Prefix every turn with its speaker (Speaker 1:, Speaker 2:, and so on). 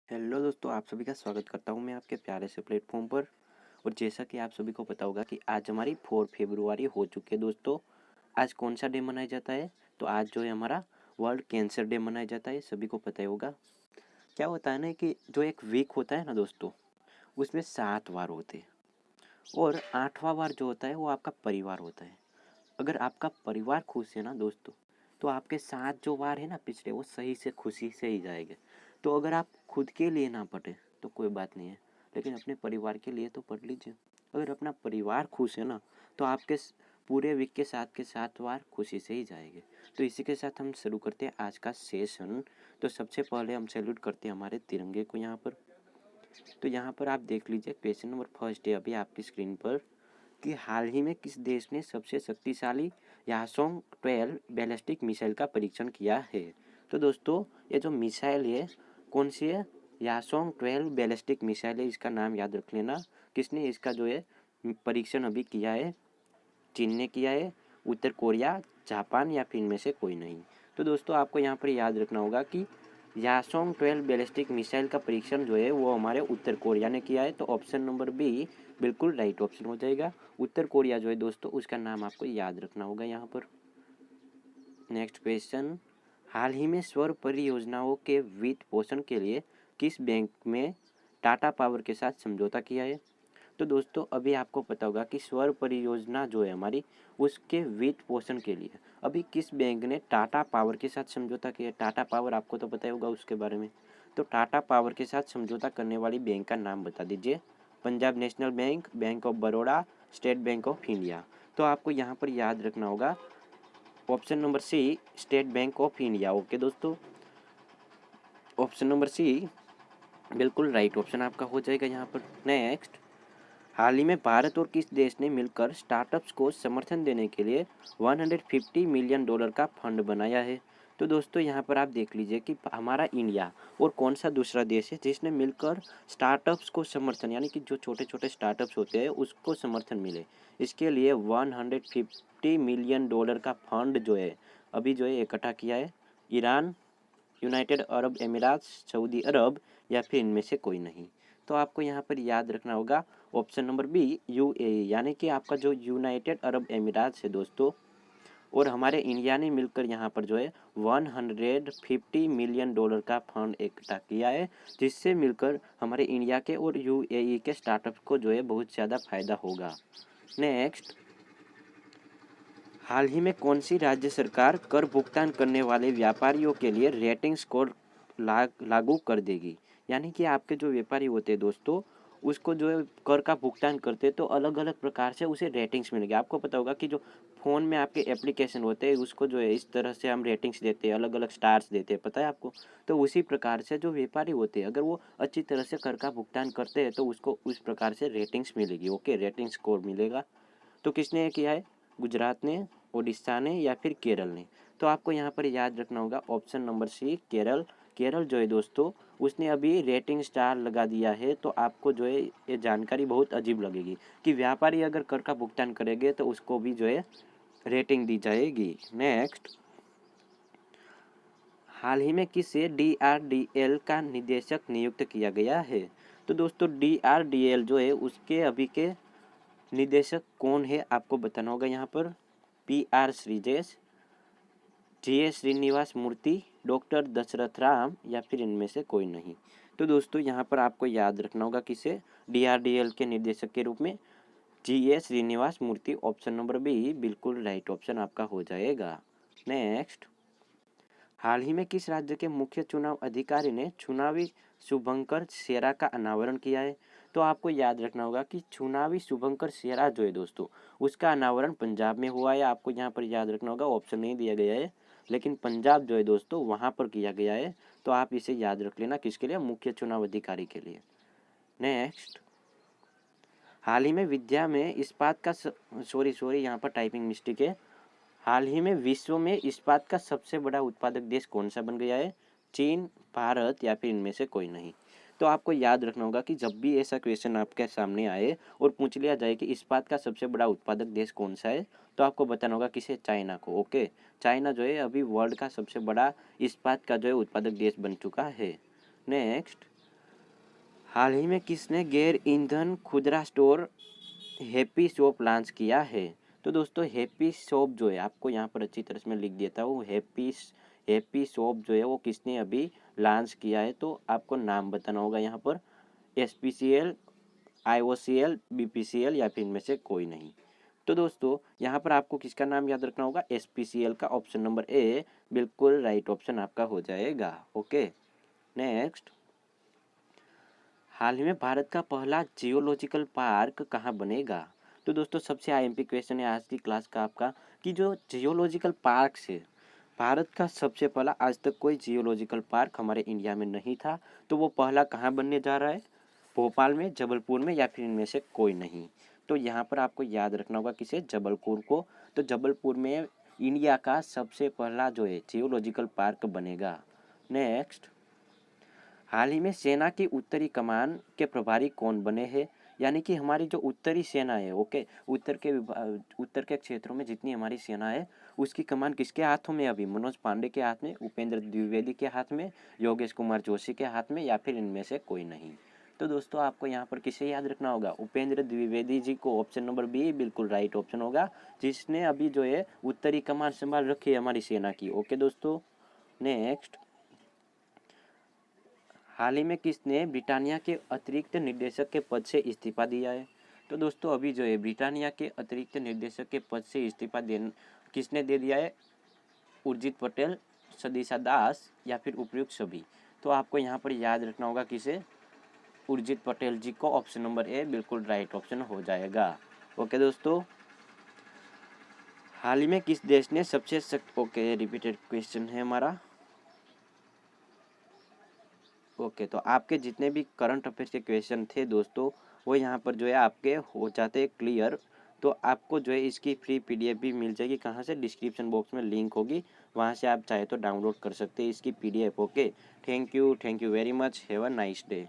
Speaker 1: Hello दोस्तों, आप सभी का स्वागत करता हूं मैं आपके प्यारे से प्लेटफॉर्म पर। और जैसा कि आप सभी को पता होगा कि आज हमारी 4 फरवरी हो चुकी है दोस्तों। आज कौन सा डे मनाया जाता है? तो आज जो है हमारा वर्ल्ड कैंसर डे मनाया जाता है, सभी को पता ही होगा। क्या होता है ना कि जो एक वीक होता है ना दोस्तों, उसमें 7 वार होते हैं और 8वां वार जो होता है वो आपका परिवार होता है। अगर आपका परिवार खुश है ना दोस्तों, तो आपके साथ जो वार है ना पिछले, वो सही से खुशी से ही जाएंगे। तो अगर आप खुद के लिए ना पढ़े तो कोई बात नहीं है, लेकिन अपने परिवार के लिए तो पढ़ लीजिए। अगर अपना परिवार खुश है ना, तो आपके पूरे वीक के साथ वार खुशी से ही जाएंगे। तो इसी के साथ हम शुरू करते हैं आज का सेशन। तो सबसे पहले हम सैल्यूट करते हैं हमारे तिरंगे को यहाँ पर। तो यहाँ पर आप देख लीजिए, क्वेश्चन नंबर फर्स्ट है अभी आपकी स्क्रीन पर, कि हाल ही में किस देश ने सबसे शक्तिशाली यासोंग 12 बैलिस्टिक मिसाइल का परीक्षण किया है? तो दोस्तों, ये जो मिसाइल है कौन सी है? यासोंग 12 बैलिस्टिक मिसाइल है, इसका नाम याद रख लेना। किसने इसका जो है परीक्षण अभी किया है? चीन ने किया है, उत्तर कोरिया, जापान या फिर इनमें से कोई नहीं। तो दोस्तों, आपको यहाँ पर याद रखना होगा कि यासोंग 12 बैलिस्टिक मिसाइल का परीक्षण जो है वो हमारे उत्तर कोरिया ने किया है। तो ऑप्शन नंबर बी बिल्कुल राइट ऑप्शन हो जाएगा। उत्तर कोरिया जो है दोस्तों, उसका नाम आपको याद रखना होगा यहाँ पर। नेक्स्ट क्वेश्चन, हाल ही में सौर परियोजनाओं के वित्त पोषण के लिए किस बैंक में टाटा पावर के साथ समझौता किया है? तो दोस्तों, अभी आपको पता होगा कि सौर परियोजना जो है हमारी, उसके वित्त पोषण के लिए अभी किस बैंक ने टाटा पावर के साथ समझौता किया? टाटा पावर आपको तो पता ही होगा उसके बारे में। तो टाटा पावर के साथ समझौता करने वाली बैंक का नाम बता दीजिए। Punjab national bank, bank of Baroda, state bank of India. तो आपको यहाँ पर याद रखना होगा option number C, state bank of India. Okay दोस्तों, ऑप्शन नंबर सी बिल्कुल राइट ऑप्शन आपका हो जाएगा यहाँ पर। नेक्स्ट, हाल ही में भारत और किस देश ने मिलकर स्टार्टअप्स को समर्थन देने के लिए 150 मिलियन डॉलर का फंड बनाया है? तो दोस्तों, यहाँ पर आप देख लीजिए कि हमारा इंडिया और कौन सा दूसरा देश है जिसने मिलकर स्टार्टअप्स को समर्थन, यानी कि जो छोटे छोटे स्टार्टअप्स होते हैं उसको समर्थन मिले, इसके लिए 150 मिलियन डॉलर का फंड जो है अभी जो है इकट्ठा किया है। ईरान, यूनाइटेड अरब अमीरात, सऊदी अरब या फिर इनमें से कोई नहीं। तो आपको यहाँ पर याद रखना होगा ऑप्शन नंबर बी, यूएई, यानी कि आपका जो यूनाइटेड अरब अमीरात है दोस्तों, और हमारे इंडिया ने मिलकर यहाँ पर जो है 150 मिलियन डॉलर का फंड इकट्ठा किया है, जिससे मिलकर हमारे इंडिया के और यूएई के स्टार्टअप को जो है बहुत ज़्यादा फायदा होगा। नेक्स्ट, हाल ही में कौन सी राज्य सरकार कर भुगतान करने वाले व्यापारियों के लिए रेटिंग स्कोर लागू कर देगी? यानी कि आपके जो व्यापारी होते हैं दोस्तों, उसको जो है कर का भुगतान करते हैं तो अलग अलग प्रकार से उसे रेटिंग्स मिलेगी। आपको पता होगा कि जो फ़ोन में आपके एप्लीकेशन होते हैं उसको जो है इस तरह से हम रेटिंग्स देते हैं, अलग अलग स्टार्स देते हैं, पता है आपको? तो उसी प्रकार से जो व्यापारी होते हैं, अगर वो अच्छी तरह से कर का भुगतान करते हैं तो उसको उस प्रकार से रेटिंग्स मिलेगी। ओके, रेटिंग स्कोर मिलेगा। तो किसने किया है? गुजरात ने, उड़ीसा ने या फिर केरल ने? तो आपको यहाँ पर याद रखना होगा option number C, Kerala. Kerala जो है दोस्तों, उसने अभी रेटिंग स्टार लगा दिया है। तो आपको जो है ये जानकारी बहुत अजीब लगेगी कि व्यापारी अगर कर का भुगतान करेंगे तो उसको भी जो है रेटिंग दी जाएगी। नेक्स्ट, हाल ही में किसे डीआरडीएल का निदेशक नियुक्त किया गया है? तो दोस्तों, डीआरडीएल जो है उसके अभी के निदेशक कौन है आपको बताना होगा यहाँ पर। पी.आर. श्रीजेश, जी.एस. श्रीनिवास मूर्ति, डॉक्टर दशरथ राम या फिर इनमें से कोई नहीं। तो दोस्तों, यहाँ पर आपको याद रखना होगा किसे डीआरडीएल के निर्देशक के रूप में, जी.एस. श्रीनिवास मूर्ति। ऑप्शन नंबर बी बिल्कुल राइट ऑप्शन आपका हो जाएगा। नेक्स्ट, हाल ही में किस राज्य के मुख्य चुनाव अधिकारी ने चुनावी शुभंकर शेरा का अनावरण किया है? तो आपको याद रखना होगा कि चुनावी शुभंकर शेरा जो है दोस्तों, उसका अनावरण पंजाब में हुआ है। आपको यहाँ पर याद रखना होगा, ऑप्शन नहीं दिया गया है, लेकिन पंजाब जो है दोस्तों वहाँ पर किया गया है। तो आप इसे याद रख लेना, किसके लिए? मुख्य चुनाव अधिकारी के लिए। नेक्स्ट, हाल ही में विद्या में इस्पात का सॉरी यहाँ पर टाइपिंग मिस्टेक है। हाल ही में विश्व में इस्पात का सबसे बड़ा उत्पादक देश कौन सा बन गया है? चीन, भारत या फिर इनमें से कोई नहीं। तो आपको याद रखना होगा कि जब भी ऐसा क्वेश्चन आपके सामने आए और पूछ लिया जाए कि इस्पात का सबसे बड़ा उत्पादक देश कौन सा है, तो आपको बताना होगा किसे? चाइना को। ओके, चाइना जो है अभी वर्ल्ड का सबसे बड़ा इस्पात का जो है उत्पादक देश बन चुका है। नेक्स्ट, हाल ही में किसने गैर ईंधन खुदरा स्टोर हैप्पी शॉप लॉन्च किया है? तो दोस्तों हैप्पी शॉप जो है, आपको यहाँ पर अच्छी तरह से मैं लिख देता हूँ, हैप्पी शॉप जो है वो किसने अभी लॉन्च किया है? तो आपको नाम बताना होगा यहाँ पर, SPCL, IOCL, BPCL या फिर इनमें से कोई नहीं। तो दोस्तों यहाँ पर आपको किसका नाम याद रखना होगा? SPCL का। ऑप्शन नंबर ए बिल्कुल राइट ऑप्शन आपका हो जाएगा। ओके, नेक्स्ट, हाल ही में भारत का पहला जियोलॉजिकल पार्क कहाँ बनेगा? तो दोस्तों सबसे IMP क्वेश्चन है आज की क्लास का आपका, कि जो जियोलॉजिकल पार्क है, भारत का सबसे पहला, आज तक कोई जियोलॉजिकल पार्क हमारे इंडिया में नहीं था, तो वो पहला कहाँ बनने जा रहा है? भोपाल में, जबलपुर में या फिर इनमें से कोई नहीं। तो यहाँ पर आपको याद रखना होगा किसे? जबलपुर को। तो जबलपुर में इंडिया का सबसे पहला जो है जियोलॉजिकल पार्क बनेगा। नेक्स्ट, हाल ही में सेना की उत्तरी कमान के प्रभारी कौन बने हैं? यानी कि हमारी जो उत्तरी सेना है, ओके, उत्तर के क्षेत्रों में जितनी हमारी सेना है उसकी कमान किसके हाथों में अभी? मनोज पांडे के हाथ में, उपेंद्र द्विवेदी के हाथ में, योगेश कुमार जोशी के हाथ में या फिर इनमें से कोई नहीं। तो दोस्तों आपको यहाँ पर किसे याद रखना होगा? उपेंद्र द्विवेदी जी को। ऑप्शन नंबर बी बिल्कुल राइट ऑप्शन होगा, जिसने अभी जो है उत्तरी कमान संभाल रखी है हमारी सेना की। ओके दोस्तों, नेक्स्ट, हाल ही में किसने ब्रिटानिया के अतिरिक्त निर्देशक के पद से इस्तीफा दिया है? तो दोस्तों अभी जो है ब्रिटानिया के अतिरिक्त निर्देशक के पद से इस्तीफा किसने दे दिया है? उर्जित पटेल, सदिशा दास या फिर उपयुक्त सभी। तो आपको यहाँ पर याद रखना होगा किसे? उर्जित पटेल जी को। ऑप्शन नंबर ए बिल्कुल राइट ऑप्शन हो जाएगा। ओके दोस्तों, हाल ही में किस देश ने ओके, रिपीटेड क्वेश्चन है हमारा। ओके, तो आपके जितने भी करंट अफेयर्स के क्वेश्चन थे दोस्तों, वो यहाँ पर जो है आपके हो जाते हैं क्लियर। तो आपको जो है इसकी फ्री PDF भी मिल जाएगी। कहाँ से? डिस्क्रिप्शन बॉक्स में लिंक होगी, वहाँ से आप चाहे तो डाउनलोड कर सकते हैं इसकी PDF। Okay, thank you very much, have a nice day.